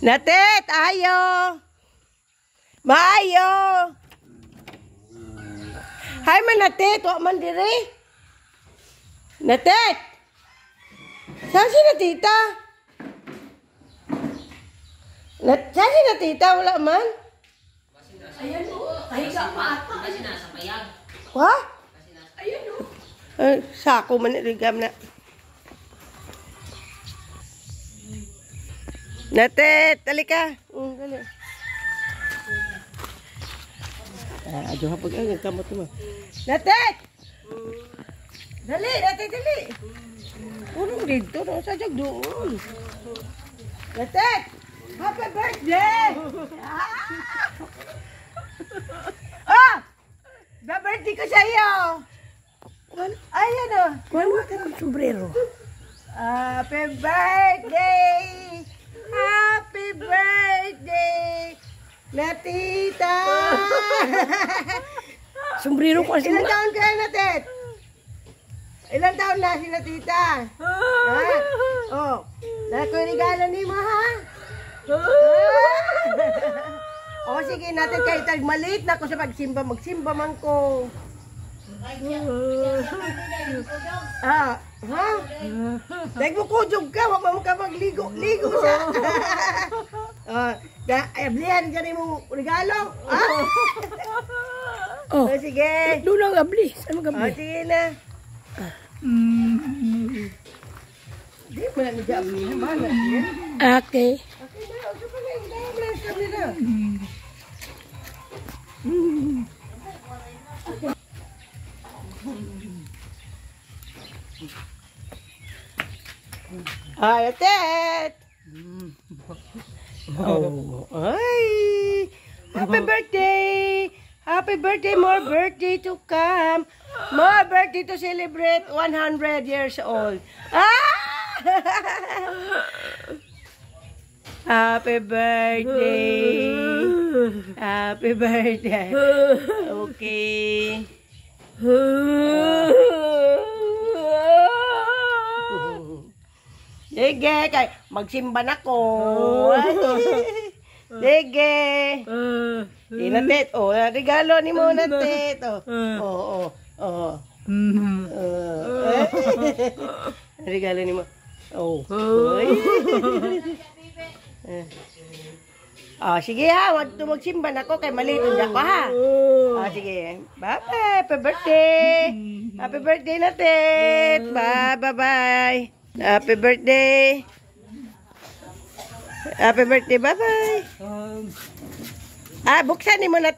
Natet, ayo. Maayo. Hay man natet, wa man diri. Natet. Saan si natita? Saan si natita? Wala man? Ayan o, kahiga pa ata. Kasi nasa payag. Wa? Ayan o. Sako man rigam na. Natet, talika. Dali. Aduh hapag ang kamot mo. Natet! Dali, natet, dali. Purong dito, no? Sadyag doon. Natet! Happy birthday! Ah! Ba-birthday ko sa iyo! Ayan o. Kuhan mo ka ng sombrero. Happy birthday! Happy birthday! Natita! Sombrero ko kasi. Ilan taon ka na, Tet? Ilan taon na si Natita? Ha? Oh. Dahil ko yung regalo ni mo, ha? O, sige natin kayo tag maliit na ko sa pagsimba. Magsimba man ko. Ha? Dahil mo kujog ka, wag mo ka magligo. Ligo siya. Ablihan ka rin mo regalo. Oh, sige. doon lang abli. Saan mag-abli? Sige na. Di mo na nag-abli. Mana yan? Okay. Okay na. Huwag pa na. Bless kami na. Ay, Tet! Oh, ay! Happy birthday! Happy birthday! More birthday to come! More birthday to celebrate 100 years old! Ah! Happy birthday! Happy birthday! Okay. Sige, kay magsimba na ko. Sige. Natet, oh, regalo ni mo natet. Oh. Regalo ni mo. Oh. Sige ha, wag to magsimba na ko kay maliit na ko ha. Sige. Bye-bye. Happy birthday. Happy birthday natet. Bye-bye. Happy birthday. Happy birthday. Bye-bye. Buksan ni mo natin.